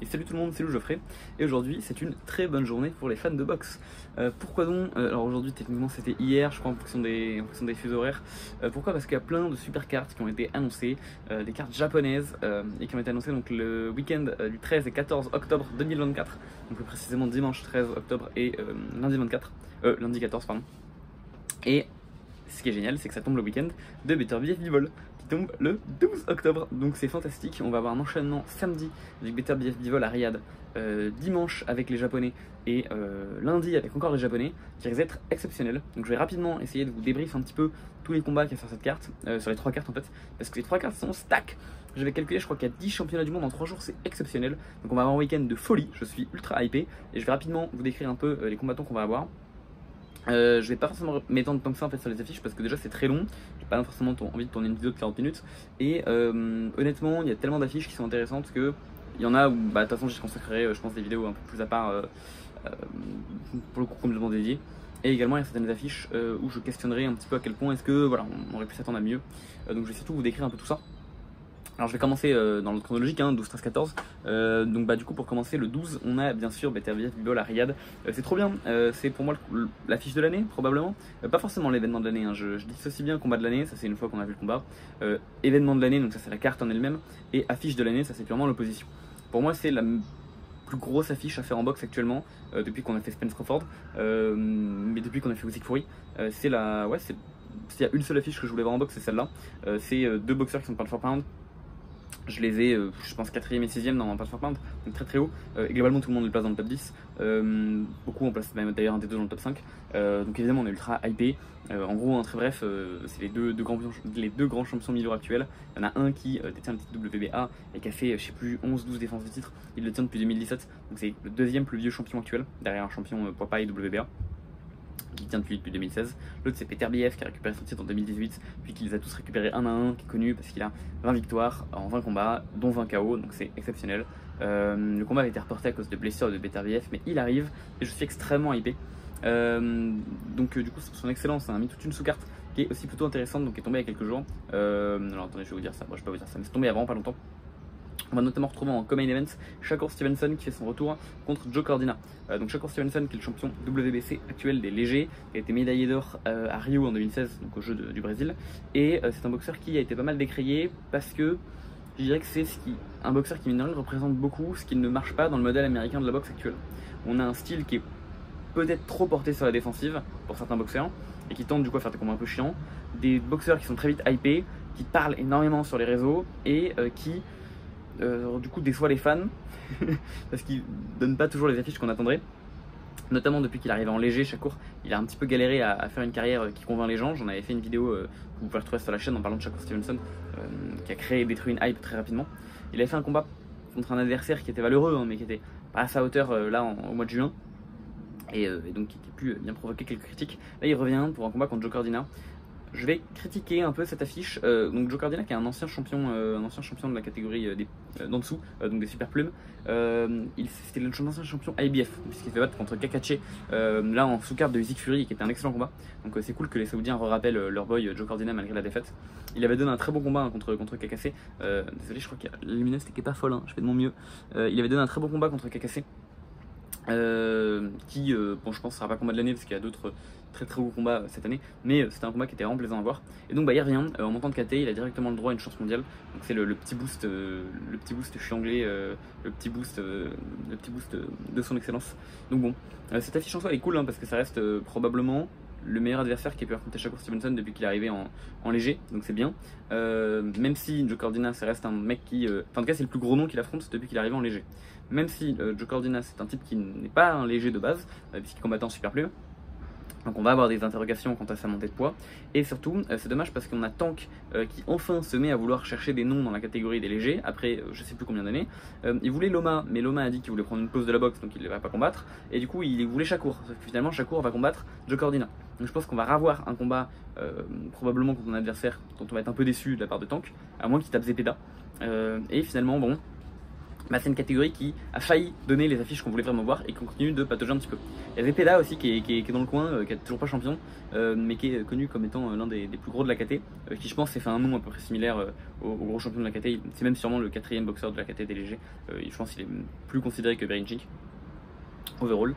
Et salut tout le monde, c'est Geoffrey. Et aujourd'hui, c'est une très bonne journée pour les fans de boxe. Pourquoi donc alors aujourd'hui, techniquement, c'était hier, je crois, en fonction des fuseaux horaires. Pourquoi? Parce qu'il y a plein de super cartes qui ont été annoncées, des cartes japonaises, et qui ont été annoncées donc, le week-end du 13 et 14 octobre 2024. Donc plus précisément dimanche 13 octobre et lundi 14, pardon. Et ce qui est génial, c'est que ça tombe le week-end de Better BF Bivol, qui tombe le 12 octobre. Donc c'est fantastique. On va avoir un enchaînement samedi du Better BF Bivol à Riyad, dimanche avec les Japonais et lundi avec encore les Japonais, qui risque d'être exceptionnel. Donc je vais rapidement essayer de vous débriefer un petit peu tous les combats qu'il y a sur cette carte, sur les 3 cartes en fait, parce que les 3 cartes sont stack. Je vais calculer, je crois qu'il y a 10 championnats du monde en 3 jours, c'est exceptionnel. Donc on va avoir un week-end de folie, je suis ultra hypé, et je vais rapidement vous décrire un peu les combattants qu'on va avoir. Je vais pas forcément m'étendre tant que ça en fait sur les affiches parce que déjà c'est très long, j'ai pas forcément envie de tourner une vidéo de 40 minutes et honnêtement il y a tellement d'affiches qui sont intéressantes que il y en a où bah de toute façon j'y consacrerai je pense des vidéos un peu plus à part pour le coup complètement dédiées, et également il y a certaines affiches où je questionnerai un petit peu à quel point est-ce que voilà on aurait pu s'attendre à mieux, donc je vais surtout vous décrire un peu tout ça. Alors je vais commencer dans l'ordre chronologique, 12, 13, 14. Donc bah du coup pour commencer le 12, on a bien sûr Better BF Bivol à Riyad. C'est trop bien, c'est pour moi l'affiche de l'année probablement. Pas forcément l'événement de l'année, je dis aussi bien combat de l'année, ça c'est une fois qu'on a vu le combat. Événement de l'année, donc ça c'est la carte en elle-même. Et affiche de l'année, ça c'est purement l'opposition. Pour moi c'est la plus grosse affiche à faire en boxe actuellement, depuis qu'on a fait Spence Crawford, mais depuis qu'on a fait Usyk Fury. C'est la... ouais, s'il y a une seule affiche que je voulais voir en boxe, c'est celle-là. C'est 2 boxeurs qui sont pound for pound. Je les ai, je pense, 4ème et 6ème dans un pound for pound, donc très très haut. Et globalement, tout le monde les place dans le top 10. Beaucoup en place même d'ailleurs un des deux dans le top 5. Donc évidemment, on est ultra hypé. En gros, très bref, c'est les deux grands champions milieu actuels. Il y en a un qui détient le titre WBA et qui a fait, je sais plus, 11-12 défenses de titre. Il le tient depuis 2017. Donc c'est le 2e plus vieux champion actuel, derrière un champion poids paille WBA. Qui tient depuis 2016. L'autre c'est Better BF qui a récupéré son titre en 2018, puis qui les a tous récupérés un à un, qui est connu parce qu'il a 20 victoires en 20 combats, dont 20 KO, donc c'est exceptionnel. Le combat a été reporté à cause de blessures de Better BF, mais il arrive et je suis extrêmement hypé. Donc du coup son excellence a mis toute une sous-carte qui est aussi plutôt intéressante, donc qui est tombée il y a quelques jours. Alors attendez, je vais vous dire ça, moi je vais pas vous dire ça, mais c'est tombé avant pas longtemps. On va notamment retrouver en co-main event Shakur Stevenson qui fait son retour contre Joe Cordina. Donc Shakur Stevenson qui est le champion WBC actuel des légers, qui a été médaillé d'or à Rio en 2016, donc aux Jeux du Brésil. Et c'est un boxeur qui a été pas mal décrié parce que je dirais que c'est un boxeur qui mine de rien représente beaucoup ce qui ne marche pas dans le modèle américain de la boxe actuelle. On a un style qui est peut-être trop porté sur la défensive pour certains boxeurs et qui tente du coup à faire des combats un peu chiants. Des boxeurs qui sont très vite hypés, qui parlent énormément sur les réseaux et qui du coup déçoit les fans parce qu'il donne pas toujours les affiches qu'on attendrait, notamment depuis qu'il est arrivé en léger. Shakur il a un petit peu galéré à faire une carrière qui convainc les gens. J'en avais fait une vidéo que vous pouvez retrouver sur la chaîne en parlant de Shakur Stevenson, qui a créé et détruit une hype très rapidement. Il avait fait un combat contre un adversaire qui était valeureux, mais qui était pas à sa hauteur là au mois de juin, et donc qui a pu bien provoquer quelques critiques. Là il revient pour un combat contre Joe Cordina. Je vais critiquer un peu cette affiche. Donc Joe Cordina qui est un ancien champion de la catégorie d'en dessous, donc des super plumes. C'était l'ancien champion IBF, puisqu'il fait battre contre Kakache, là en sous-carte de Usyk Fury, qui était un excellent combat. Donc c'est cool que les Saoudiens rappellent leur boy Joe Cordina malgré la défaite. Il avait donné un très bon combat contre Kakasse. Désolé, je crois que la luminosité qui est pas folle, je fais de mon mieux. Il avait donné un très bon combat contre Kakasse. Qui, bon, je pense, sera pas combat de l'année parce qu'il y a d'autres très très beaux combats cette année, mais c'était un combat qui était vraiment plaisant à voir. Et donc, bah, il revient en montant de KT, il a directement le droit à une chance mondiale. Donc, c'est le petit boost, je suis anglais, le petit boost de son excellence. Donc, bon, cette affiche en soi elle est cool parce que ça reste probablement le meilleur adversaire qui a pu affronter Shakur Stevenson depuis qu'il est arrivé en léger, donc c'est bien. Même si Joe Cordina ça reste un mec qui, enfin en tout cas c'est le plus gros nom qu'il affronte depuis qu'il est arrivé en léger. Même si Joe Cordina c'est un type qui n'est pas un léger de base, puisqu'il combattait en super plume. Donc on va avoir des interrogations quant à sa montée de poids. Et surtout, c'est dommage parce qu'on a Tank qui enfin se met à vouloir chercher des noms dans la catégorie des légers, après je sais plus combien d'années. Il voulait Loma, mais Loma a dit qu'il voulait prendre une pause de la boxe, donc il ne va pas combattre. Et du coup il voulait Shakur, sauf que finalement Shakur va combattre Joe Cordina. Donc je pense qu'on va revoir un combat probablement contre un adversaire dont on va être un peu déçu de la part de Tank, à moins qu'il tape Zepeda. Et finalement bon, bah, c'est une catégorie qui a failli donner les affiches qu'on voulait vraiment voir et qui continue de patauger un petit peu. Il y a Zepeda aussi qui est dans le coin, qui est toujours pas champion, mais qui est connu comme étant l'un des plus gros de la KT, qui je pense s'est fait un nom à peu près similaire au gros champion de la KT. C'est même sûrement le 4e boxeur de la KT des légers. Je pense qu'il est plus considéré que Berinchik overall.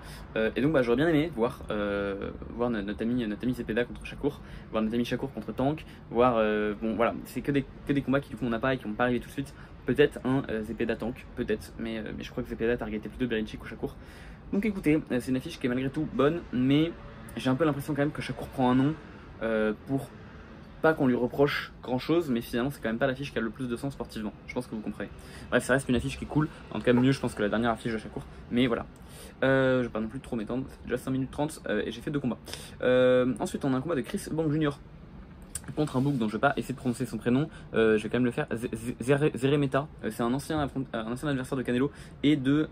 Et donc bah, j'aurais bien aimé voir notre ami Zepeda contre Shakur, voir notre ami Shakur contre Tank, voir bon voilà, c'est que des combats qui du coup on n'a pas et qui vont pas arriver tout de suite. Peut-être un Zepeda Tank, peut-être, mais je crois que Zepeda targetait plutôt Berinchik ou Shakur. Donc écoutez, c'est une affiche qui est malgré tout bonne, mais j'ai un peu l'impression quand même que Shakur prend un nom pour pas qu'on lui reproche grand chose, mais finalement c'est quand même pas l'affiche qui a le plus de sens sportivement. Je pense que vous comprenez. Bref, ça reste une affiche qui est cool, en tout cas mieux je pense que la dernière affiche de Shakur, mais voilà. Je vais pas non plus trop m'étendre, c'est déjà 5 minutes 30 et j'ai fait 2 combats. Ensuite on a un combat de Chris Bang Jr. contre un book dont je vais pas essayer de prononcer son prénom, je vais quand même le faire. Zeremeta, c'est un ancien adversaire de Canelo et de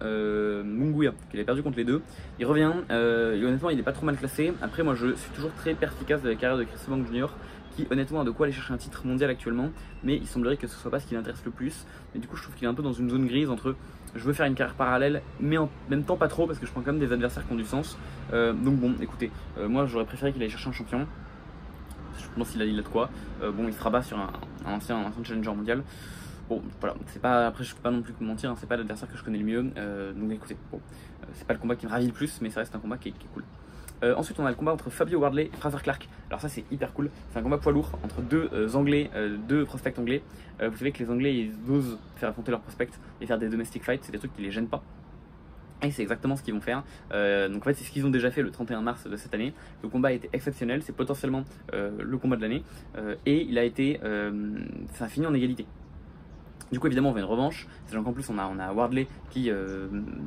Munguia, qu'il a perdu contre les deux. Il revient, et honnêtement il est pas trop mal classé. Après moi je suis toujours très perspicace de la carrière de Chris Bang Jr. qui honnêtement a de quoi aller chercher un titre mondial actuellement, mais il semblerait que ce soit pas ce qui l'intéresse le plus. Mais du coup je trouve qu'il est un peu dans une zone grise entre je veux faire une carrière parallèle, mais en même temps pas trop parce que je prends quand même des adversaires qui ont du sens. Donc bon, écoutez, moi j'aurais préféré qu'il aille chercher un champion. Je pense qu'il a de quoi. Bon, il se rabat sur un ancien challenger mondial. Bon, voilà, c'est pas, après je peux pas non plus mentir, hein, c'est pas l'adversaire que je connais le mieux. Donc écoutez, bon, c'est pas le combat qui me ravit le plus, mais ça reste un combat qui est cool. Ensuite, on a le combat entre Fabio Wardley et Fraser Clark. Alors ça, c'est hyper cool. C'est un combat poids lourd entre deux anglais, deux prospects anglais. Vous savez que les anglais, ils osent faire affronter leurs prospects et faire des domestic fights. C'est des trucs qui les gênent pas. Et c'est exactement ce qu'ils vont faire. Donc en fait, c'est ce qu'ils ont déjà fait le 31 mars de cette année. Le combat a été exceptionnel. C'est potentiellement le combat de l'année. Et il a été, ça a fini en égalité. Du coup, évidemment, on veut une revanche. Sachant qu'en plus, on a Wardley qui,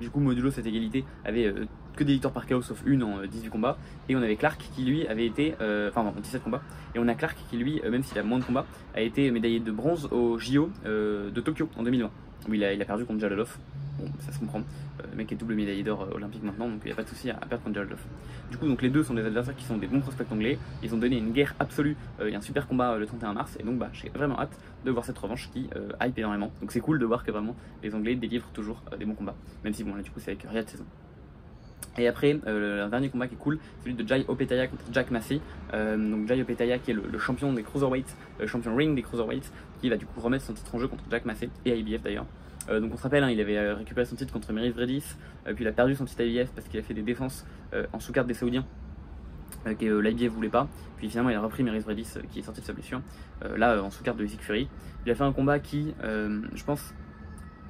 du coup, modulo cette égalité, avait que des victoires par KO sauf une en 18 combats. Et on avait Clark qui, lui, avait été. Enfin, en 17 combats. Et on a Clark qui, lui, même s'il a moins de combats, a été médaillé de bronze au JO de Tokyo en 2020. Où il a perdu contre Jalolov. Bon, ça se comprend. Le mec est double médaillé d'or olympique maintenant, donc il n'y a pas de souci à perdre contre Jalolov. Du coup, donc les deux sont des adversaires qui sont des bons prospects anglais. Ils ont donné une guerre absolue. Il y a un super combat le 31 mars, et donc bah, j'ai vraiment hâte de voir cette revanche qui hype énormément. Donc c'est cool de voir que vraiment les Anglais délivrent toujours des bons combats, même si bon là du coup c'est avec Riyad Saison. Et après, un dernier combat qui est cool, celui de Jai Opetaia contre Jack Massey. Donc Jai Opetaia qui est le champion des cruiserweights, le champion ring des cruiserweights, qui va du coup remettre son titre en jeu contre Jack Massey et IBF d'ailleurs. Donc on se rappelle, hein, il avait récupéré son titre contre Miris Vredis, puis il a perdu son titre IBF parce qu'il a fait des défenses en sous-carte des Saoudiens que l'IBF voulait pas. Puis finalement il a repris Miris Vredis qui est sorti de sa blessure, là en sous-carte de Usyk Fury. Il a fait un combat qui, je pense,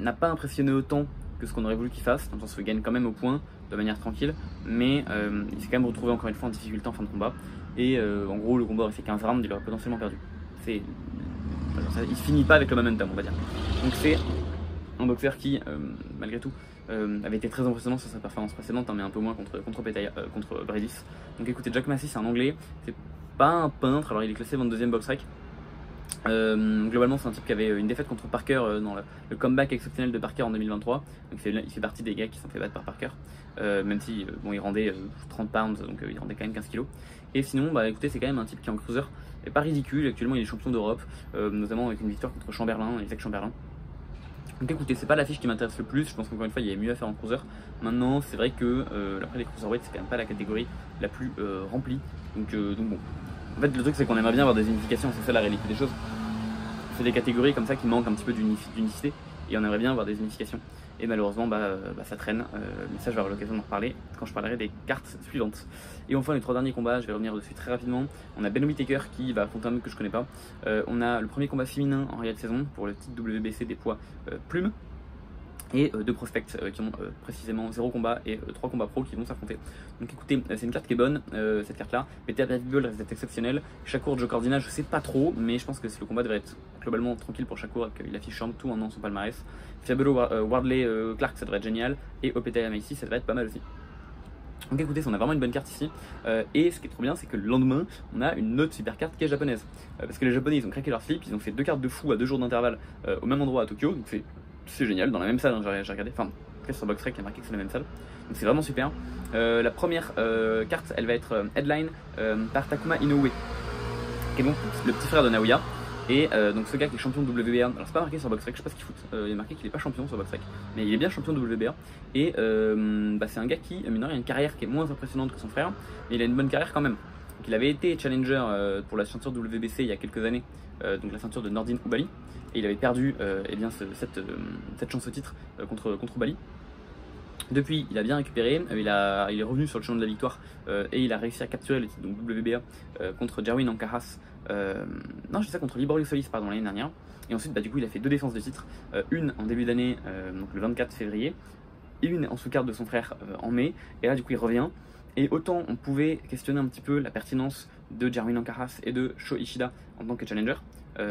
n'a pas impressionné autant que ce qu'on aurait voulu qu'il fasse, dans le sens où il gagne quand même au point de manière tranquille, mais il s'est quand même retrouvé encore une fois en difficulté en fin de combat. Et en gros le combat aurait fait 15 rounds, il aurait potentiellement perdu. Il se finit pas avec le momentum, on va dire. Donc c'est un boxeur qui, malgré tout, avait été très impressionnant sur sa performance précédente, hein, mais un peu moins contre Bredis. Donc écoutez, Jack Massey c'est un anglais, c'est pas un peintre, alors il est classé 22e box rec. Globalement c'est un type qui avait une défaite contre Parker dans le comeback exceptionnel de Parker en 2023. Donc il fait partie des gars qui sont fait battre par Parker, même si bon, il rendait 30 pounds, donc il rendait quand même 15 kilos. Et sinon bah écoutez, c'est quand même un type qui en cruiser est pas ridicule. Actuellement il est champion d'Europe, notamment avec une victoire contre Chamberlain, Isaac Chamberlain. Donc écoutez, c'est pas l'affiche qui m'intéresse le plus, je pense qu'encore une fois il y avait mieux à faire en cruiser. Maintenant c'est vrai que après les cruiserweights c'est quand même pas la catégorie la plus remplie, donc bon. En fait le truc c'est qu'on aimerait bien avoir des unifications, c'est ça la réalité des choses. C'est des catégories comme ça qui manquent un petit peu d'unicité et on aimerait bien avoir des unifications. Et malheureusement ça traîne, mais ça je vais avoir l'occasion d'en reparler quand je parlerai des cartes suivantes. Et enfin les 3 derniers combats, je vais revenir dessus très rapidement. On a Benoit Taker qui va affronter un mec que je connais pas. On a le premier combat féminin en Riyad Saison pour le titre WBC des poids plumes. Et 2 prospects qui ont précisément 0 combat et 3 combats pro qui vont s'affronter. Donc écoutez, c'est une carte qui est bonne, cette carte là. Peter Pitbull reste exceptionnel. Shakur Joe Cordina, je sais pas trop, mais je pense que le combat devrait être globalement tranquille pour Shakur, qu'il affiche tout en son palmarès. Fabio Wardley Clark, ça devrait être génial. Et Opetaia Macy, ça devrait être pas mal aussi. Donc écoutez, on a vraiment une bonne carte ici, et ce qui est trop bien c'est que le lendemain on a une autre super carte qui est japonaise, parce que les japonais ils ont craqué leur slip, ils ont fait 2 cartes de fou à 2 jours d'intervalle au même endroit à Tokyo, donc c'est génial, dans la même salle, hein, j'ai regardé, enfin sur BoxRec il y a marqué que c'est la même salle, donc c'est vraiment super. La première carte elle va être headline par Takuma Inoue, qui est donc le petit frère de Naoya. Et donc ce gars qui est champion de WBA, alors c'est pas marqué sur BoxRec, je sais pas ce qu'il fout, il est marqué qu'il est pas champion sur BoxRec, mais il est bien champion de WBA. Et c'est un gars qui, mine de rien, a une carrière qui est moins impressionnante que son frère, mais il a une bonne carrière quand même. Donc il avait été challenger pour la ceinture WBC il y a quelques années, donc la ceinture de Nordin Oubaali, et il avait perdu cette chance au titre contre Oubaali. Depuis, il a bien récupéré, il est revenu sur le chemin de la victoire et il a réussi à capturer le titre donc WBA contre Jerwin Ancajas, non, je sais ça, contre Libor Solis pardon, l'année dernière. Et ensuite, du coup, il a fait 2 défenses de titre, une en début d'année, donc le 24 février, et une en sous-carte de son frère en mai. Et là, du coup, il revient. Et autant on pouvait questionner un petit peu la pertinence de Jerwin Ancajas et de Sho Ishida en tant que challenger,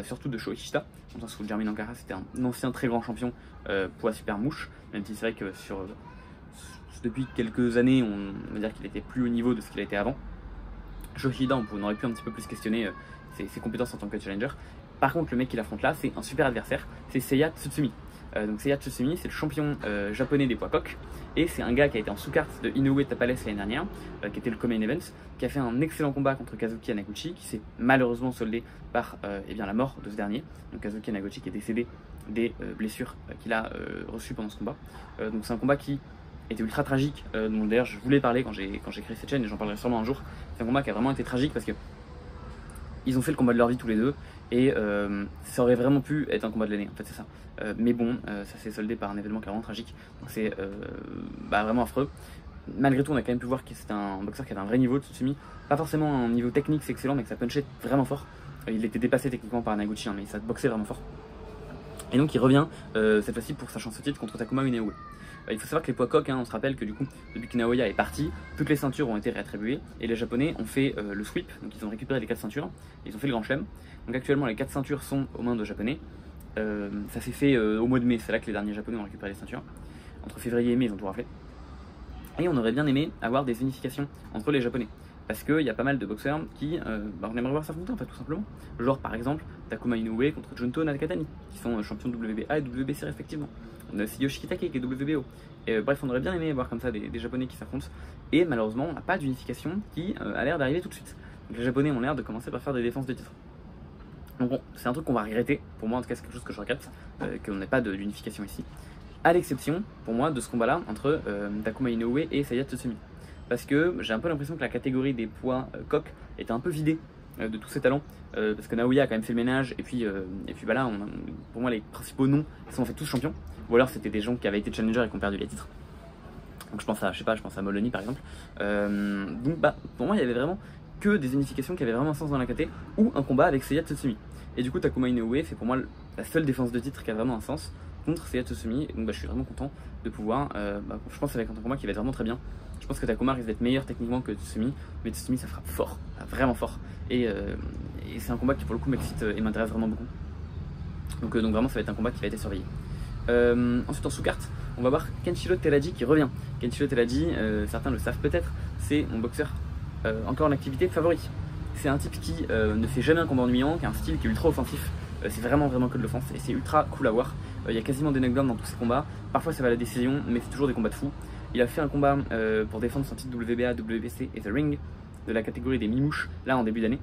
surtout de Sho Ishida, dans le sens où Jerwin Ancajas était un ancien très grand champion poids super mouche, même si c'est vrai que depuis quelques années, on va dire qu'il était plus au niveau de ce qu'il a été avant. Sho Ishida, on aurait pu un petit peu plus questionner ses compétences en tant que challenger. Par contre, le mec qu'il affronte là, c'est un super adversaire, c'est Seiya Tsutsumi. Donc Seiya Tsutsumi, c'est le champion japonais des poids coqs, et c'est un gars qui a été en sous-carte de Inoue Tapales l'année dernière, qui était le co-main event, qui a fait un excellent combat contre Kazuki Hanaguchi, qui s'est malheureusement soldé par la mort de ce dernier. Donc Kazuki Hanaguchi qui est décédé des blessures qu'il a reçues pendant ce combat. Donc c'est un combat qui était ultra tragique, dont d'ailleurs je voulais parler quand j'ai créé cette chaîne, et j'en parlerai sûrement un jour. C'est un combat qui a vraiment été tragique parce que ils ont fait le combat de leur vie tous les deux, et ça aurait vraiment pu être un combat de l'année, en fait c'est ça. Mais bon, ça s'est soldé par un événement qui est vraiment tragique, donc c'est vraiment affreux. Malgré tout, on a quand même pu voir que c'était un boxeur qui avait un vrai niveau, Tsutsumi. Pas forcément un niveau technique, c'est excellent, mais que ça punchait vraiment fort. Il était dépassé techniquement par Hanaguchi, mais ça boxait vraiment fort. Et donc il revient cette fois-ci pour sa chance au titre contre Takuma Inoue. Il faut savoir que les poids coqs, on se rappelle que du coup, depuis que Naoya est parti, toutes les ceintures ont été réattribuées et les Japonais ont fait le sweep, donc ils ont récupéré les 4 ceintures, ils ont fait le grand chelem. Donc actuellement, les 4 ceintures sont aux mains de Japonais. Ça s'est fait au mois de mai, c'est là que les derniers Japonais ont récupéré les ceintures. Entre février et mai, ils ont tout raflé. Et on aurait bien aimé avoir des unifications entre les Japonais. Parce qu'il y a pas mal de boxeurs qui, on aimerait voir s'affronter en fait, tout simplement. Genre par exemple Takuma Inoue contre Junto Nakatani, qui sont champions de WBA et WBC respectivement. On a aussi Yoshikitake qui est WBO. Et bref, on aurait bien aimé voir comme ça des Japonais qui s'affrontent. Et malheureusement, on n'a pas d'unification qui a l'air d'arriver tout de suite. Donc les Japonais ont l'air de commencer par faire des défenses de titre. Donc bon, c'est un truc qu'on va regretter. Pour moi en tout cas, c'est quelque chose que je regrette, qu'on n'ait pas d'unification ici. À l'exception, pour moi, de ce combat-là entre Takuma Inoue et Seiya Tsutsumi. Parce que j'ai un peu l'impression que la catégorie des poids coqs était un peu vidée de tous ses talents, parce que Naoya a quand même fait le ménage, et puis là, pour moi les principaux noms sont en fait tous champions, ou alors c'était des gens qui avaient été challenger et qui ont perdu les titres. Donc je pense à Molony par exemple. Donc pour moi il y avait vraiment que des unifications qui avaient vraiment un sens dans la KT, ou un combat avec Seiya Tsutsumi. Et du coup Takuma Inoue c'est pour moi la seule défense de titre qui a vraiment un sens contre Seiya Tsutsumi, et donc je suis vraiment content de pouvoir, je pense avec un combat qui va être vraiment très bien. Je pense que Takuma risque d'être meilleur techniquement que Tsutsumi, mais Tsutsumi ça frappe fort, vraiment fort, et c'est un combat qui pour le coup m'excite et m'intéresse vraiment beaucoup. Donc vraiment ça va être un combat qui va être surveillé. Ensuite en sous-carte, on va voir Kenshiro Teraji qui revient. Kenshiro Teraji, certains le savent peut-être, c'est mon boxeur encore en activité favori. C'est un type qui ne fait jamais un combat ennuyant, qui a un style qui est ultra offensif, c'est vraiment que de l'offense, et c'est ultra cool à voir. Il y a quasiment des knockdowns dans tous ses combats, parfois ça va à la décision, mais c'est toujours des combats de fou. Il a fait un combat pour défendre son titre WBA, WBC et The Ring de la catégorie des mi-mouches, là en début d'année,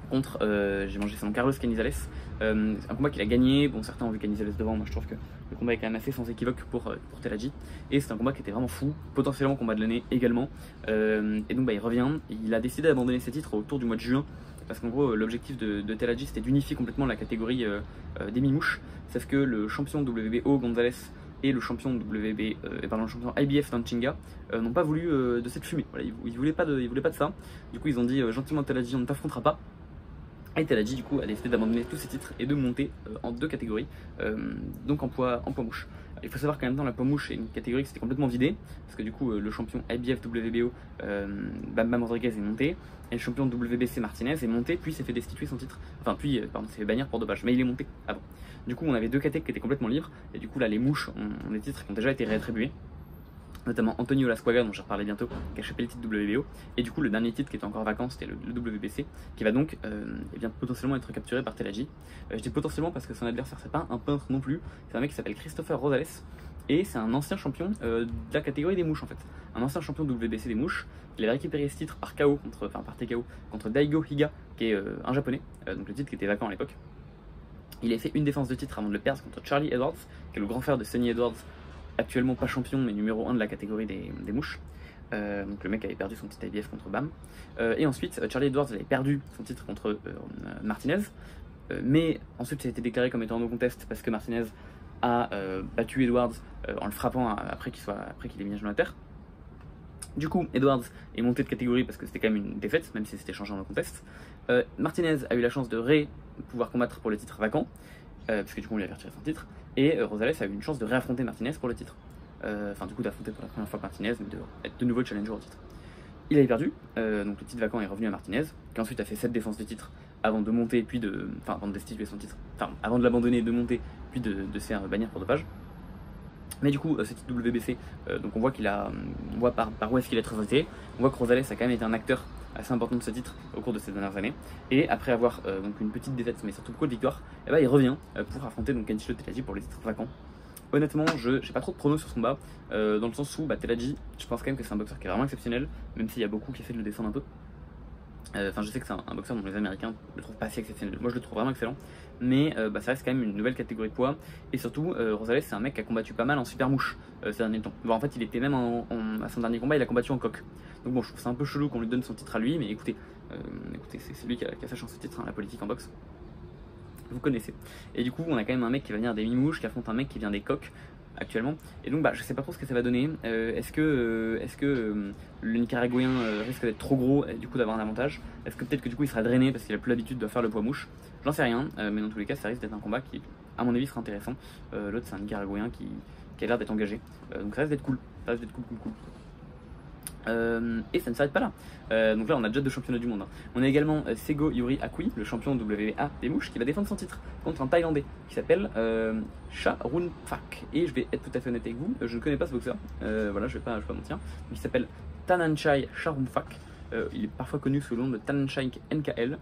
contre, j'ai mangé son nom, Carlos Canizales. Un combat qu'il a gagné, bon certains ont vu Canizales devant, moi je trouve que le combat est quand même assez sans équivoque pour Teraji, et c'est un combat qui était vraiment fou, potentiellement combat de l'année également, et donc il revient, il a décidé d'abandonner ses titres autour du mois de juin, parce qu'en gros l'objectif de Teraji c'était d'unifier complètement la catégorie des mi-mouches, sauf que le champion WBO Gonzalez et le champion le champion IBF Tanchinga n'ont pas voulu de cette fumée. Voilà, ils voulaient pas de ça. Du coup ils ont dit gentiment à Teraji on ne t'affrontera pas. Et Teraji du coup a décidé d'abandonner tous ses titres et de monter en 2 catégories, donc en poids mouche. Il faut savoir qu'en même temps la poids mouche est une catégorie qui s'était complètement vidée, parce que du coup le champion IBF WBO Bam Bam Rodriguez est monté, et le champion WBC Martinez est monté, puis s'est fait destituer son titre, s'est fait bannir pour dopage, mais il est monté avant. Du coup on avait 2 catégories qui étaient complètement libres, et du coup là les mouches ont des titres qui ont déjà été réattribués, notamment Antonio Lasquaga dont je reparlerai bientôt, qui a chopé le titre WBO, et du coup le dernier titre qui était encore vacant c'était le WBC, qui va donc potentiellement être capturé par Teraji. Je dis potentiellement parce que son adversaire c'est pas un peintre non plus, c'est un mec qui s'appelle Christopher Rosales, et c'est un ancien champion de la catégorie des mouches en fait, un ancien champion de WBC des mouches. Il avait récupéré ce titre par TKO contre Daigo Higa, qui est un japonais, donc le titre qui était vacant à l'époque. Il a fait une défense de titre avant de le perdre contre Charlie Edwards, qui est le grand frère de Sonny Edwards, actuellement pas champion mais numéro 1 de la catégorie des mouches. Donc le mec avait perdu son titre IBF contre Bam. Et ensuite Charlie Edwards avait perdu son titre contre Martinez. Mais ensuite ça a été déclaré comme étant no contest parce que Martinez a battu Edwards en le frappant après qu'il ait mis un genou à terre. Du coup, Edwards est monté de catégorie parce que c'était quand même une défaite, même si c'était changé en no contest. Martinez a eu la chance de pouvoir combattre pour le titre vacant, parce que du coup on lui avait retiré son titre, et Rosales a eu une chance de réaffronter Martinez pour le titre. Enfin, du coup, d'affronter pour la première fois Martinez, mais d'être de nouveau challenger au titre. Il avait perdu, donc le titre vacant est revenu à Martinez, qui ensuite a fait 7 défenses de titre avant de monter, puis avant de destituer son titre, enfin, avant de l'abandonner et de monter, puis de se faire bannir pour dopage. Mais du coup, ce titre WBC, donc on voit on voit par où est-ce qu'il est transité. On voit que Rosales a quand même été un acteur assez important de ce titre au cours de ces dernières années. Et après avoir donc une petite défaite, mais surtout beaucoup de victoires, et ben, il revient pour affronter donc Kenshiro Teraji pour les titres vacants. Honnêtement, je n'ai pas trop de pronos sur ce combat, dans le sens où Teraji, je pense quand même que c'est un boxeur qui est vraiment exceptionnel, même s'il y a beaucoup qui essaient de le descendre un peu. Enfin, je sais que c'est un boxeur dont les Américains le trouvent pas assez exceptionnel. Moi, je le trouve vraiment excellent. Mais ça reste quand même une nouvelle catégorie de poids. Et surtout, Rosales, c'est un mec qui a combattu pas mal en super mouche ces derniers temps. Bon, en fait, il était même à son dernier combat, il a combattu en coq. Donc bon, je trouve ça un peu chelou qu'on lui donne son titre à lui. Mais écoutez, c'est lui qui a sa chance au titre, hein, la politique en boxe. Vous connaissez. Et du coup, on a quand même un mec qui va venir des mi-mouches, qui affronte un mec qui vient des coqs actuellement. Et donc je sais pas trop ce que ça va donner. Est-ce que le Nicaraguayen risque d'être trop gros et du coup d'avoir un avantage? Est-ce que peut-être que du coup il sera drainé parce qu'il a plus l'habitude de faire le poids mouche? J'en sais rien, mais dans tous les cas ça risque d'être un combat qui à mon avis sera intéressant. L'autre c'est un Nicaraguayen qui a l'air d'être engagé, donc ça risque d'être cool. Ça risque d'être cool. Et ça ne s'arrête pas là. Donc là on a déjà 2 championnats du monde, hein. On a également Sego Yuri Akui, le champion WBA des mouches, qui va défendre son titre contre un Thaïlandais qui s'appelle Charunphak. Et je vais être tout à fait honnête avec vous, je ne connais pas ce boxeur, voilà, je vais pas mentir. Il s'appelle Tananchai Charunphak, il est parfois connu sous le nom de Tananchai NKL.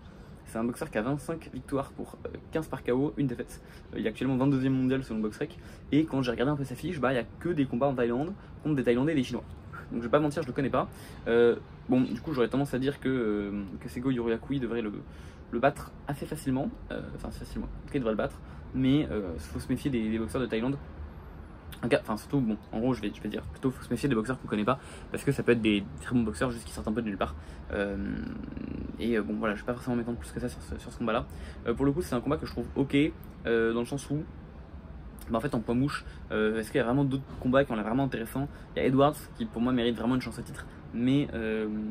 C'est un boxeur qui a 25 victoires pour 15 par KO, une défaite. Il est actuellement 22e mondial selon BoxRec. Et quand j'ai regardé un peu sa fiche, il n'y a que des combats en Thaïlande contre des Thaïlandais et des Chinois. Donc je vais pas mentir, je le connais pas. Bon, du coup, j'aurais tendance à dire que Sego Yuri Akui devrait le battre assez facilement. Enfin, assez facilement. En tout cas, il devrait le battre. Mais il faut se méfier des boxeurs de Thaïlande. Enfin, surtout, bon, en gros, je vais dire plutôt, faut se méfier des boxeurs qu'on connaît pas. Parce que ça peut être des très bons boxeurs juste qui sortent un peu de nulle part. Bon, voilà, je vais pas forcément m'étendre plus que ça sur ce combat-là. Pour le coup, c'est un combat que je trouve ok, dans le sens où. En fait en poids mouche, est-ce qu'il y a vraiment d'autres combats qui ont l'air vraiment intéressants? Il y a Edwards qui pour moi mérite vraiment une chance au titre, mais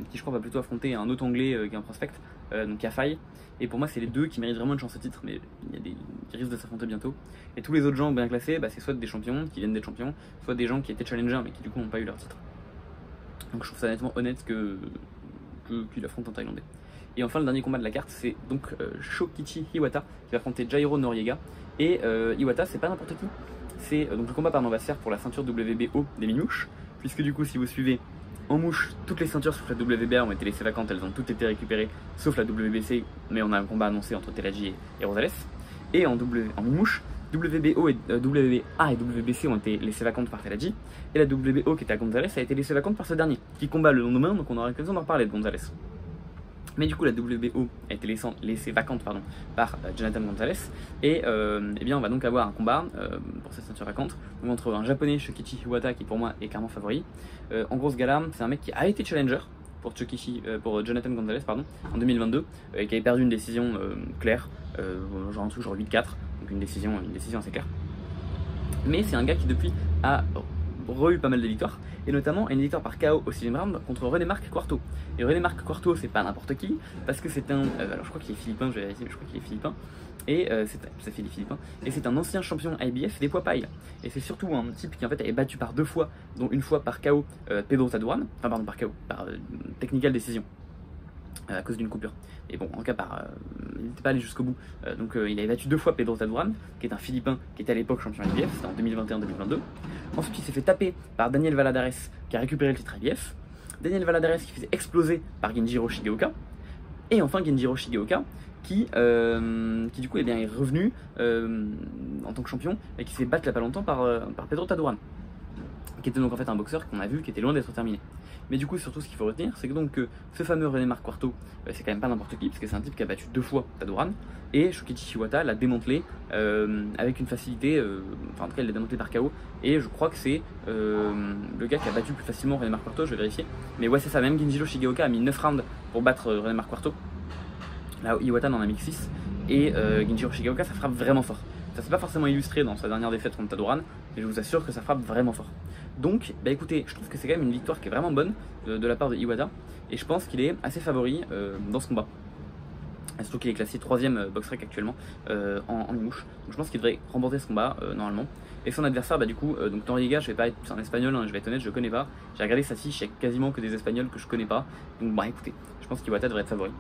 qui je crois va plutôt affronter un autre anglais qui est un prospect, donc Yafai. Et pour moi c'est les deux qui méritent vraiment une chance au titre, mais il y a qui risquent de s'affronter bientôt. Et tous les autres gens bien classés, c'est soit des champions qui viennent d'être champions, soit des gens qui étaient challengers mais qui du coup n'ont pas eu leur titre. Donc je trouve ça nettement honnête qu'il affronte un Thaïlandais. Et enfin le dernier combat de la carte c'est donc Shokichi Iwata qui va affronter Jairo Noriega. Et Iwata c'est pas n'importe qui. C'est donc le combat va se faire pour la ceinture WBO des mini-mouches, puisque du coup si vous suivez en mouche, toutes les ceintures sauf la WBA ont été laissées vacantes, elles ont toutes été récupérées sauf la WBC, mais on a un combat annoncé entre Teraji et Rosales. Et en mouche, WBA et WBC ont été laissées vacantes par Teraji, et la WBO qui était à Gonzalez a été laissée vacante par ce dernier, qui combat le lendemain, donc on aura l'occasion d'en reparler de Gonzalez. Mais du coup la WBO a été laissée vacante par Jonathan Gonzalez. Et bien on va donc avoir un combat pour cette ceinture vacante entre un japonais Shokichi Iwata qui pour moi est clairement favori. En gros ce gars là c'est un mec qui a été challenger pour Jonathan Gonzalez en 2022 et qui avait perdu une décision claire, genre un truc genre 8-4, donc une décision assez claire. Mais c'est un gars qui depuis a eu pas mal de victoires, et notamment une victoire par KO au 6ème round contre René-Marc Quarto. Et René-Marc Quarto c'est pas n'importe qui, parce que c'est un... alors je crois qu'il est philippin, je vais vérifier, mais je crois qu'il est philippin. Et c'est un ancien champion IBF des poids pailles. Et c'est surtout un type qui en fait avait battu par 2 fois, dont une fois par KO Pedro Taduran, enfin pardon par KO, par technical décision. À cause d'une coupure. Et bon, en cas il n'était pas allé jusqu'au bout. Donc il avait battu 2 fois Pedro Taduran, qui est un Philippin qui était à l'époque champion IBF, c'était en 2021-2022. Ensuite il s'est fait taper par Daniel Valadares qui a récupéré le titre IBF. Daniel Valadares qui faisait exploser par Genjiro Shigeoka. Et enfin Genjiro Shigeoka qui du coup est revenu en tant que champion et qui s'est fait battre il n'y a pas longtemps par Pedro Taduran. qui était donc en fait un boxeur qu'on a vu qui était loin d'être terminé. Mais du coup, surtout, ce qu'il faut retenir, c'est que donc ce fameux René Marc Quarto, c'est quand même pas n'importe qui, parce que c'est un type qui a battu 2 fois Tadoran, et Shokichi Shiwata l'a démantelé avec une facilité, enfin en tout cas il l'a démantelé par KO, et je crois que c'est le gars qui a battu plus facilement René Marc Quarto, je vais vérifier. Mais ouais, c'est ça, même Genjiro Shigeoka a mis 9 rounds pour battre René Marc Quarto, là où Iwata en a mis 6, et Genjiro Shigeoka ça frappe vraiment fort. Ça s'est pas forcément illustré dans sa dernière défaite contre Tadoran, mais je vous assure que ça frappe vraiment fort. Donc, bah écoutez, je trouve que c'est quand même une victoire qui est vraiment bonne de la part de Iwata, et je pense qu'il est assez favori dans ce combat. Surtout qu'il est classé 3ème box-rec actuellement en mi-mouche. Donc je pense qu'il devrait remporter ce combat normalement. Et son adversaire, bah du coup, donc Noriega, je vais pas être, c'est un espagnol, hein, je vais être honnête, je le connais pas. J'ai regardé sa fiche, il y a quasiment que des espagnols que je connais pas. Donc bah écoutez, je pense qu'Iwata devrait être favori.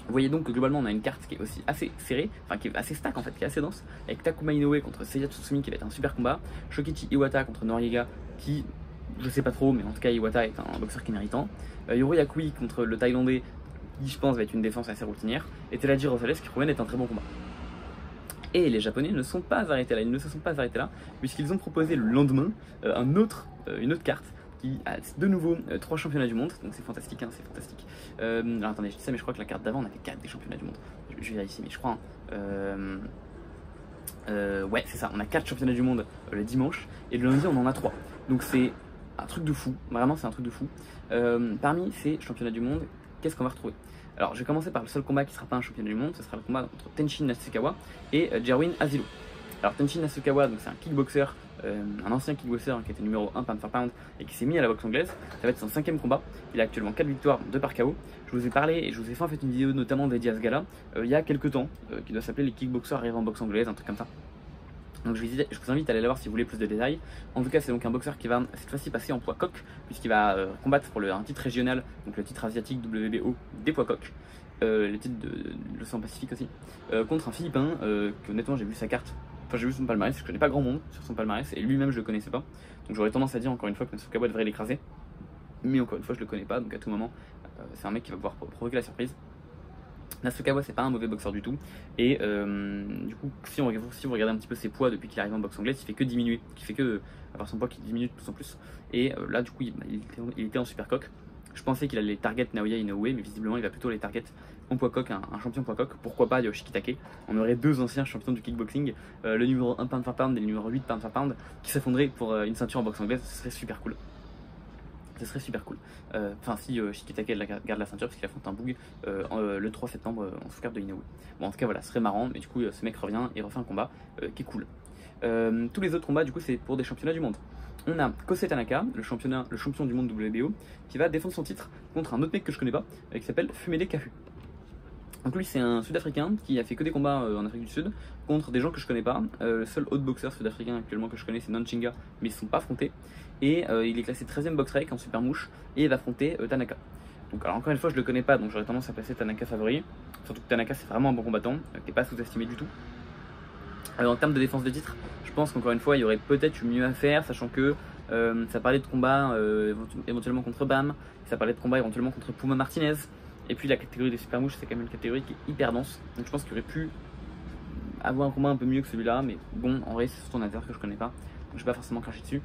Vous voyez donc que globalement on a une carte qui est aussi assez serrée, enfin qui est assez stack en fait, qui est assez dense, avec Takuma Inoue contre Seiya Tsutsumi qui va être un super combat, Shokichi Iwata contre Noriega qui, je sais pas trop, mais en tout cas Iwata est un boxeur qui est méritant, Yoro Yakui contre le Thaïlandais qui je pense va être une défense assez routinière, et Telaji Rosales qui promet d'être un très bon combat. Et les Japonais ne sont pas arrêtés là, ils ne se sont pas arrêtés là, puisqu'ils ont proposé le lendemain une autre carte qui a de nouveau 3 championnats du monde, donc c'est fantastique, hein, c'est fantastique. Alors attendez, je dis ça, mais je crois que la carte d'avant on avait 4 des championnats du monde. Je vais vérifier, mais je crois. Ouais, c'est ça, on a 4 championnats du monde le dimanche, et le lundi on en a 3. Donc c'est un truc de fou, vraiment c'est un truc de fou. Parmi ces championnats du monde, qu'est-ce qu'on va retrouver? Alors je vais commencer par le seul combat qui ne sera pas un championnat du monde, ce sera le combat entre Tenshin Nasukawa et Jerwin Azilo. Alors Tenshin Nasukawa, c'est un kickboxer, un ancien kickboxer qui était numéro 1 pound for pound et qui s'est mis à la boxe anglaise. Ça va être son 5ème combat. Il a actuellement 4 victoires, 2 par KO. Je vous ai parlé et je vous ai fait en fait une vidéo notamment dédiée à ce gars-là il y a quelques temps, qui doit s'appeler les kickboxers arrivant en boxe anglaise, un truc comme ça. Donc je vous invite à aller la voir si vous voulez plus de détails. En tout cas, c'est donc un boxeur qui va cette fois-ci passer en poids coq, puisqu'il va combattre pour un titre régional, donc le titre asiatique WBO des poids coq, le titre de l'océan Pacifique aussi, contre un Philippin, que honnêtement j'ai vu sa carte. Enfin, j'ai vu son palmarès, je connais pas grand monde sur son palmarès et lui-même je le connaissais pas. Donc j'aurais tendance à dire encore une fois que Nasukawa devrait l'écraser. Mais encore une fois, je le connais pas, donc à tout moment, c'est un mec qui va pouvoir provoquer la surprise. Nasukawa, c'est pas un mauvais boxeur du tout. Et du coup, si vous regardez un petit peu ses poids depuis qu'il arrive en boxe anglaise, il fait que diminuer. Il fait que avoir son poids qui diminue de plus en plus. Et là, du coup, il était en super coq. Je pensais qu'il allait target Naoya Inoue, mais visiblement il va plutôt les target en poids coq, un champion poids coq. Pourquoi pas Yoshi Kitake? On aurait 2 anciens champions du kickboxing, le numéro 1 pound for pound et le numéro 8 pound for pound, qui s'effondreraient pour une ceinture en boxe anglaise. Ce serait super cool. Ce serait super cool. Enfin, si Shikitake garde la ceinture, parce qu'il affronte un Boog le 3 septembre en sous-carte de Inoue. Bon, en tout cas, voilà, ce serait marrant, mais du coup, ce mec revient et refait un combat qui est cool. Tous les autres combats, du coup, c'est pour des championnats du monde. On a Kosei Tanaka, le champion du monde WBO, qui va défendre son titre contre un autre mec que je connais pas, qui s'appelle Fumede Kahu. Donc lui c'est un Sud-Africain qui a fait que des combats en Afrique du Sud contre des gens que je connais pas. Le seul autre boxeur sud-africain actuellement que je connais c'est Nanchinga, mais ils ne sont pas affrontés. Et il est classé 13ème box rec en super mouche et il va affronter Tanaka. Donc alors encore une fois je le connais pas, donc j'aurais tendance à placer Tanaka favori. Surtout que Tanaka c'est vraiment un bon combattant, qui n'est pas sous-estimé du tout. En termes de défense de titre, je pense qu'encore une fois il y aurait peut-être eu mieux à faire, sachant que ça parlait de combat éventuellement contre Bam, ça parlait de combat éventuellement contre Puma Martinez. Et puis la catégorie des super mouches c'est quand même une catégorie qui est hyper dense, donc je pense qu'il aurait pu avoir un combat un peu mieux que celui-là, mais bon en vrai c'est surtout un adversaire que je connais pas, donc je vais pas forcément cracher dessus.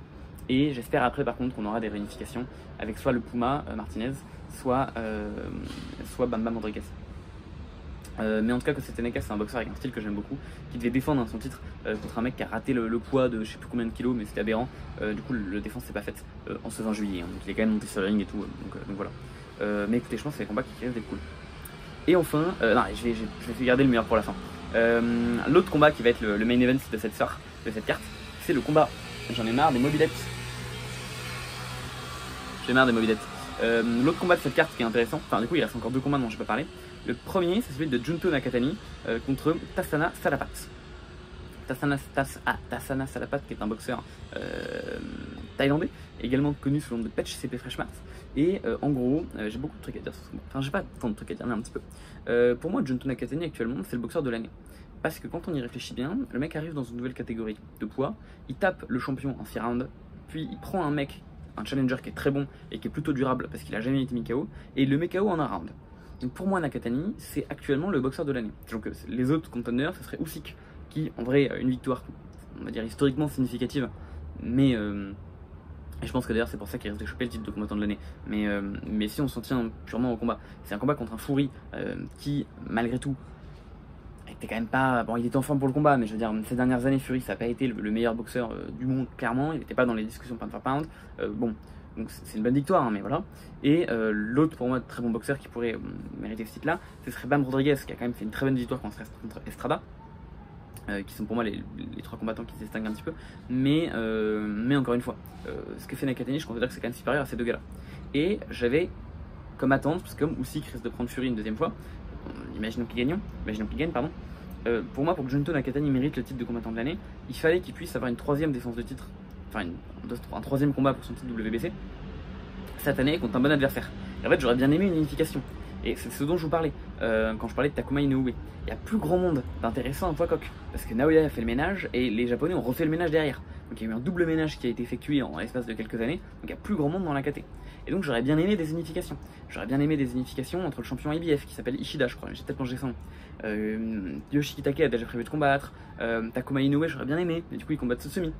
Et j'espère après par contre qu'on aura des réunifications avec soit le Puma Martinez, soit Bam Bam Rodriguez. Mais en tout cas que Tanaka c'est un boxeur avec un style que j'aime beaucoup, qui devait défendre son titre contre un mec qui a raté le poids de je sais plus combien de kilos, mais c'était aberrant. Du coup le défense s'est pas faite en ce 20 juillet, hein, donc il est quand même monté sur le ring et tout, donc voilà. Mais écoutez, je pense que c'est des combats qui risquent d'être cool. Et enfin, non, je vais garder le meilleur pour la fin. L'autre combat qui va être le main event de cette carte, c'est le combat. J'en ai marre des mobilettes. J'ai marre des mobilettes. L'autre combat de cette carte qui est intéressant, enfin du coup il reste encore 2 combats dont je peux parler. Le premier c'est celui de Junto Nakatani contre Tassana Salapat. Tassana Salapat qui est un boxeur thaïlandais, également connu sous le nom de Petch CP Freshmart. Et en gros, j'ai beaucoup de trucs à dire sur ce combat. Enfin, j'ai pas tant de trucs à dire, mais un petit peu. Pour moi, Junto Nakatani actuellement, c'est le boxeur de l'année. Parce que quand on y réfléchit bien, le mec arrive dans une nouvelle catégorie de poids, il tape le champion en 6 rounds, puis il prend un challenger qui est très bon et qui est plutôt durable parce qu'il a jamais été mis KO, et il le met KO en 1 round. Donc pour moi, Nakatani, c'est actuellement le boxeur de l'année. Donc les autres contenders, ce serait Usyk, qui en vrai a une victoire, on va dire historiquement significative, mais Et je pense que d'ailleurs c'est pour ça qu'il risque de choper le titre de combattant de l'année. Mais si on s'en tient purement au combat, c'est un combat contre un Fury qui, malgré tout, était quand même pas. Bon, il était en forme pour le combat, mais je veux dire, ces dernières années, Fury ça n'a pas été le meilleur boxeur du monde, clairement. Il n'était pas dans les discussions pound for pound. Bon, donc c'est une bonne victoire, hein, mais voilà. Et l'autre, pour moi, très bon boxeur qui pourrait mériter ce titre-là, ce serait Bam Rodriguez, qui a quand même fait une très bonne victoire contre Estrada. Qui sont pour moi les trois combattants qui se distinguent un petit peu, mais encore une fois, ce que fait Nakatani, je considère que c'est quand même supérieur à ces deux gars-là. Et j'avais comme attente, parce que comme Usyk risque de prendre Fury une deuxième fois, imaginons qu'il gagne, pardon. Pour moi, pour que Junto Nakatani mérite le titre de combattant de l'année, il fallait qu'il puisse avoir une troisième défense de titre, enfin un troisième combat pour son titre WBC cette année contre un bon adversaire. Et en fait, j'aurais bien aimé une unification. Et c'est ce dont je vous parlais quand je parlais de Takuma Inoue. Il y a plus grand monde d'intéressant en poids coq, parce que Naoya a fait le ménage et les Japonais ont refait le ménage derrière. Donc il y a eu un double ménage qui a été effectué en l'espace de quelques années, donc il y a plus grand monde dans la KT. Et donc j'aurais bien aimé des unifications. J'aurais bien aimé des unifications entre le champion IBF qui s'appelle Ishida, je crois, j'ai peut-être mangé son nom. Yoshi Kitake a déjà prévu de combattre, Takuma Inoue j'aurais bien aimé, mais du coup il combat Tsutsumi.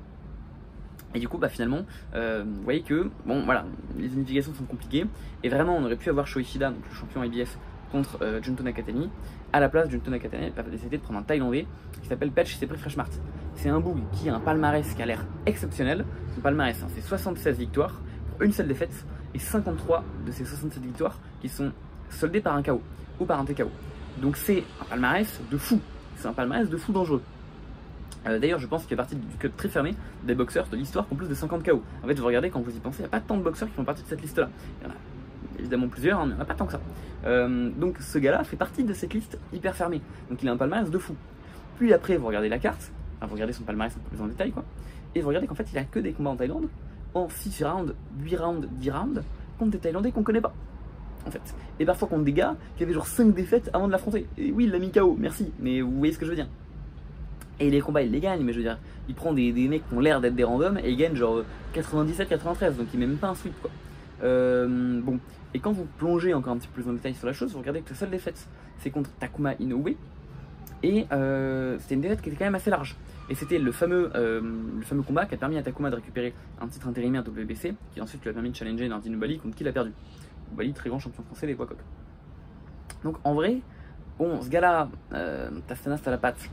Et du coup, bah finalement, vous voyez que, bon voilà, les unifications sont compliquées. Et vraiment, on aurait pu avoir Sho Ishida, donc le champion IBF, contre Junto Nakatani. À la place, Junto Nakatani a décidé de prendre un Thaïlandais qui s'appelle Pech Sepri Freshmart. C'est un boug qui a un palmarès qui a l'air exceptionnel. Son palmarès, hein, c'est 76 victoires pour une seule défaite. Et 53 de ces 67 victoires qui sont soldées par un KO ou par un TKO. Donc c'est un palmarès de fou. C'est un palmarès de fou dangereux. D'ailleurs, je pense qu'il fait partie du club très fermé des boxeurs de l'histoire qui ont plus de 50 KO. En fait, vous regardez, quand vous y pensez, il n'y a pas tant de boxeurs qui font partie de cette liste-là. Il y en a évidemment plusieurs, hein, mais il n'y en a pas tant que ça. Donc ce gars-là fait partie de cette liste hyper fermée. Donc il a un palmarès de fou. Puis après, vous regardez la carte, enfin, vous regardez son palmarès un peu plus en détail, quoi. Et vous regardez qu'en fait, il a que des combats en Thaïlande, en 6 rounds, 8 rounds, 10 rounds, contre des Thaïlandais qu'on connaît pas. En fait. Et parfois contre des gars qui avaient genre 5 défaites avant de l'affronter. Et oui, il l'a mis KO, merci, mais vous voyez ce que je veux dire. Et les combats, il les gagne, mais je veux dire, il prend des mecs qui ont l'air d'être des randoms et il gagne genre 97-93, donc il met même pas un sweep, quoi. Bon, et quand vous plongez encore un petit peu plus en détail sur la chose, vous regardez que sa seule défaite, c'est contre Takuma Inoue, et c'était une défaite qui était quand même assez large. Et c'était le fameux combat qui a permis à Takuma de récupérer un titre intérimaire WBC, qui ensuite lui a permis de challenger Nordin Oubaali, contre qui il a perdu. Oubaali, très grand champion français des poids coqs. Donc en vrai, bon, ce gars-là, Tastanas à la patte.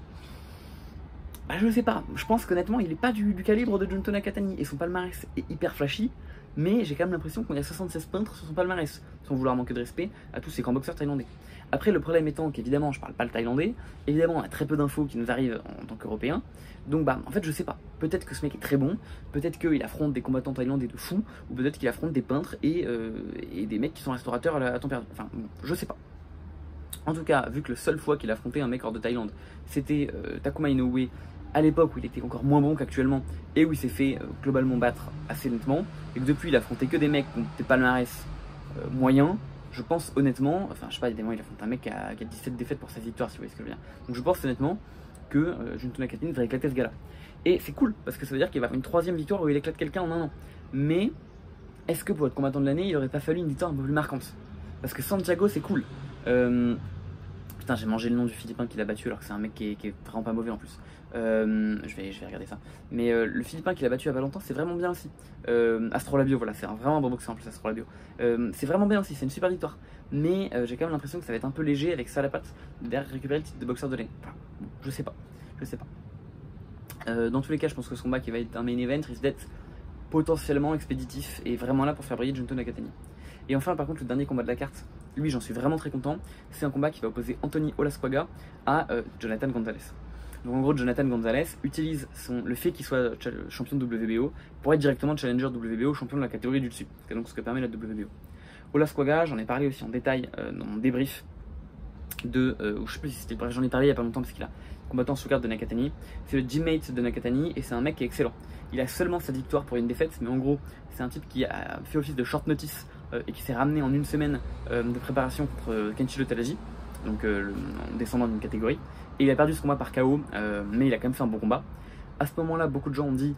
Bah, je sais pas, je pense qu'honnêtement il est pas du calibre de Junto Nakatani et son palmarès est hyper flashy, mais j'ai quand même l'impression qu'on a 76 peintres sur son palmarès, sans vouloir manquer de respect à tous ces grands boxeurs thaïlandais. Après, le problème étant qu'évidemment je parle pas le thaïlandais, évidemment on a très peu d'infos qui nous arrivent en tant qu'européens, donc bah en fait je sais pas, peut-être que ce mec est très bon, peut-être qu'il affronte des combattants thaïlandais de fou, ou peut-être qu'il affronte des peintres et des mecs qui sont restaurateurs à temps perdu, enfin bon, je sais pas. En tout cas, vu que la seule fois qu'il a affronté un mec hors de Thaïlande, c'était Takuma Inoue, à l'époque où il était encore moins bon qu'actuellement, et où il s'est fait globalement battre assez nettement, et que depuis il a affronté que des mecs qui ont des palmarès moyens, je pense honnêtement, enfin je sais pas, évidemment il affronte un mec qui a 17 défaites pour sa victoire, si vous voyez ce que je veux dire. Donc je pense honnêtement que Junto Nakatani devrait éclater ce gars-là. Et c'est cool, parce que ça veut dire qu'il va avoir une troisième victoire où il éclate quelqu'un en un an. Mais, est-ce que pour être combattant de l'année, il aurait pas fallu une victoire un peu plus marquante? Parce que Santiago c'est cool. Putain, j'ai mangé le nom du Philippin qui l'a battu alors que c'est un mec qui est vraiment pas mauvais en plus. Je vais regarder ça. Mais le Philippin qui l'a battu il y a pas longtemps, c'est vraiment bien aussi. Astrolabio, voilà, c'est vraiment un bon boxeur en plus, Astrolabio. C'est vraiment bien aussi, c'est une super victoire. Mais j'ai quand même l'impression que ça va être un peu léger avec ça à la patte derrière récupérer le titre de boxeur de l'année. Enfin, bon, je sais pas. Dans tous les cas, je pense que ce combat qui va être un main event risque d'être potentiellement expéditif et vraiment là pour faire briller Junto Nakatani. Et enfin, par contre, le dernier combat de la carte, lui j'en suis vraiment très content, c'est un combat qui va opposer Anthony Olasquaga à Jonathan Gonzalez. Donc en gros, Jonathan Gonzalez utilise le fait qu'il soit champion de WBO pour être directement challenger WBO, champion de la catégorie du dessus. C'est donc ce que permet la WBO. Olasquaga, j'en ai parlé aussi en détail dans mon débrief de, je sais plus si c'était, j'en ai parlé il y a pas longtemps parce qu'il a combattant sous garde de Nakatani. C'est le gym-mate de Nakatani et c'est un mec qui est excellent. Il a seulement sa victoire pour une défaite, mais en gros, c'est un type qui a fait office de short notice et qui s'est ramené en une semaine de préparation contre Kenshiro Tanahashi, donc en descendant d'une catégorie. Et il a perdu ce combat par KO, mais il a quand même fait un bon combat. À ce moment-là, beaucoup de gens ont dit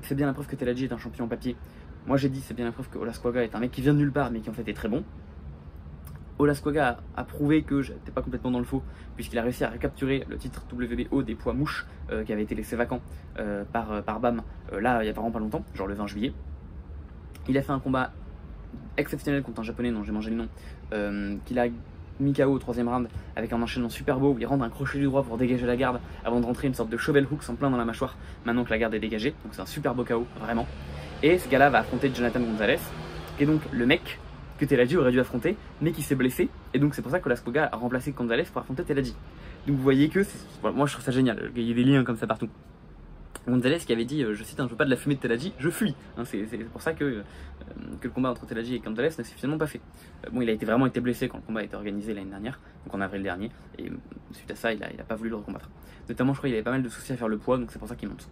c'est bien la preuve que Tanahashi est un champion en papier. Moi j'ai dit c'est bien la preuve que Olasquaga est un mec qui vient de nulle part, mais qui en fait est très bon. Olasquaga a prouvé que j'étais pas complètement dans le faux, puisqu'il a réussi à recapturer le titre WBO des poids mouches qui avait été laissé vacant par BAM là il y a vraiment pas longtemps, genre le 20 juillet. Il a fait un combat exceptionnel contre un japonais dont j'ai mangé le nom, qu'il a mis KO au 3ème round avec un enchaînement super beau où il rentre un crochet du droit pour dégager la garde avant de rentrer une sorte de shovel hook en plein dans la mâchoire maintenant que la garde est dégagée. Donc c'est un super beau KO, vraiment. Et ce gars-là va affronter Jonathan Gonzalez, qui est donc le mec que Teladji aurait dû affronter, mais qui s'est blessé. Et donc c'est pour ça que Lascoga a remplacé Gonzalez pour affronter Teladji. Donc vous voyez que, voilà, moi je trouve ça génial, il y a des liens comme ça partout. Gonzalez qui avait dit, je cite, je veux pas de la fumée de Teladji, je fuis. Hein, c'est pour ça que le combat entre Teladji et Gonzalez ne s'est finalement pas fait. Bon, il a vraiment été blessé quand le combat a été organisé l'année dernière, donc en avril dernier, et suite à ça, il a pas voulu le recombattre. Notamment, je crois qu'il avait pas mal de soucis à faire le poids, donc c'est pour ça qu'il monte.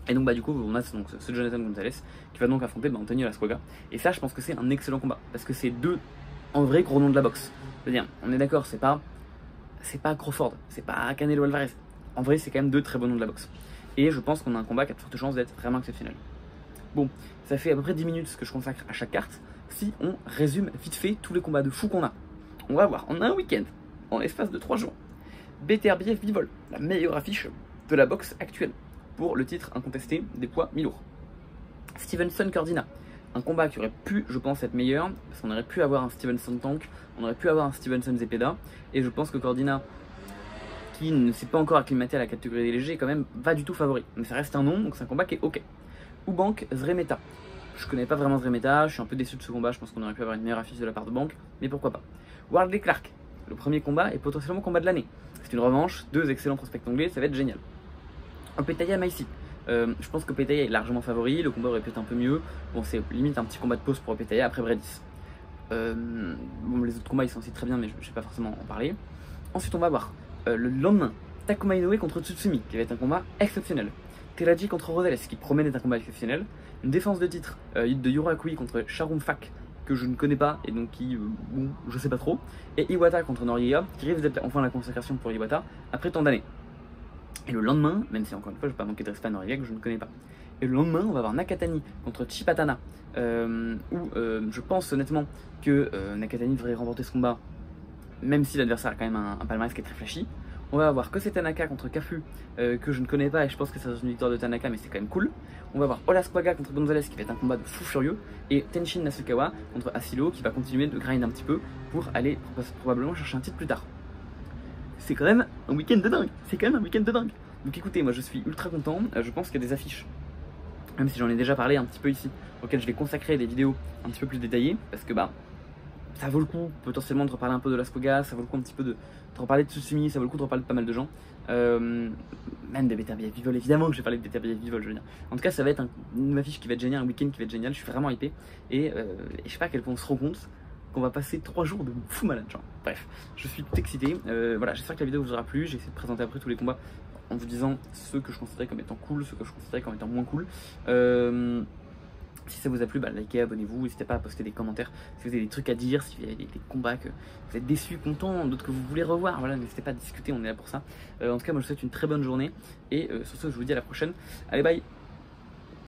Et donc, du coup, on a donc ce Jonathan Gonzalez qui va donc affronter Antonio Lascoga. Et ça, je pense que c'est un excellent combat, parce que c'est deux, en vrai, gros noms de la boxe. C'est-à-dire, on est d'accord, c'est pas Crawford, c'est pas Canelo Alvarez. En vrai, c'est quand même deux très bons noms de la boxe. Et je pense qu'on a un combat qui a de fortes chances d'être vraiment exceptionnel. Bon, ça fait à peu près 10 minutes que je consacre à chaque carte. Si on résume vite fait tous les combats de fou qu'on a, on va voir, on a un week-end, en l'espace de 3 jours. Beterbiev Bivol, la meilleure affiche de la boxe actuelle, pour le titre incontesté des poids mi-lourds. Stevenson Cordina, un combat qui aurait pu, je pense, être meilleur, parce qu'on aurait pu avoir un Stevenson Tank, on aurait pu avoir un Stevenson Zepeda, et je pense que Cordina, qui ne s'est pas encore acclimaté à la catégorie des légers, quand même va du tout favori. Mais ça reste un nom, donc c'est un combat qui est ok. Ubank Zremeta. Je connais pas vraiment Zremeta, je suis un peu déçu de ce combat, je pense qu'on aurait pu avoir une meilleure affiche de la part de Bank, mais pourquoi pas. Wardley Clark, le premier combat est potentiellement combat de l'année. C'est une revanche, deux excellents prospects anglais, ça va être génial. Opetaya Maïsi. Je pense qu'Opetaya est largement favori, le combat aurait pu être un peu mieux. Bon, c'est limite un petit combat de pause pour Opetaya après Bredis. Bon, les autres combats ils sont aussi très bien, mais je vais pas forcément en parler. Ensuite, on va voir le lendemain Takuma Inoue contre Tsutsumi, qui va être un combat exceptionnel. Teladji contre Rosales, qui promet d'être un combat exceptionnel. Une défense de titre de Yurakui contre Sharum Fak, que je ne connais pas et donc qui, bon, je sais pas trop. Et Iwata contre Noriega, qui risque d'être enfin la consécration pour Iwata après tant d'années. Et le lendemain, même si encore une fois je ne vais pas manquer de respect à Noriega que je ne connais pas. Et le lendemain, on va avoir Nakatani contre Chipatana, où je pense honnêtement que Nakatani devrait remporter ce combat, même si l'adversaire a quand même un palmarès qui est très flashy. On va avoir Kosei Tanaka contre Kafu, que je ne connais pas et je pense que c'est une victoire de Tanaka, mais c'est quand même cool. On va avoir Olasquaga contre Gonzalez qui va être un combat de fou furieux. Et Tenshin Nasukawa contre Asilo qui va continuer de grind un petit peu pour aller probablement chercher un titre plus tard. C'est quand même un week-end de dingue. C'est quand même un week-end de dingue. Donc écoutez, moi je suis ultra content. Je pense qu'il y a des affiches, même si j'en ai déjà parlé un petit peu ici, auxquelles je vais consacrer des vidéos un petit peu plus détaillées, parce que ça vaut le coup potentiellement de reparler un peu de Lascoga, ça vaut le coup un petit peu de reparler de Tsutsumi, ça vaut le coup de reparler de pas mal de gens. Même de Beterbiev Bivol, évidemment que je vais parler de Beterbiev Bivol, je veux dire. En tout cas, ça va être une affiche qui va être géniale, un week-end qui va être génial, je suis vraiment hypé. Et je sais pas à quel point on se rend compte qu'on va passer 3 jours de fou malade, genre. Bref, je suis tout excité. Voilà, j'espère que la vidéo vous aura plu. J'ai essayé de présenter après tous les combats en vous disant ceux que je considérais comme étant cool, ceux que je considérais comme étant moins cool. Si ça vous a plu, likez, abonnez-vous, n'hésitez pas à poster des commentaires si vous avez des trucs à dire, si vous avez des combats que vous êtes déçus, contents, d'autres que vous voulez revoir, voilà, n'hésitez pas à discuter, on est là pour ça. En tout cas, moi je vous souhaite une très bonne journée et sur ce, je vous dis à la prochaine. Allez, bye!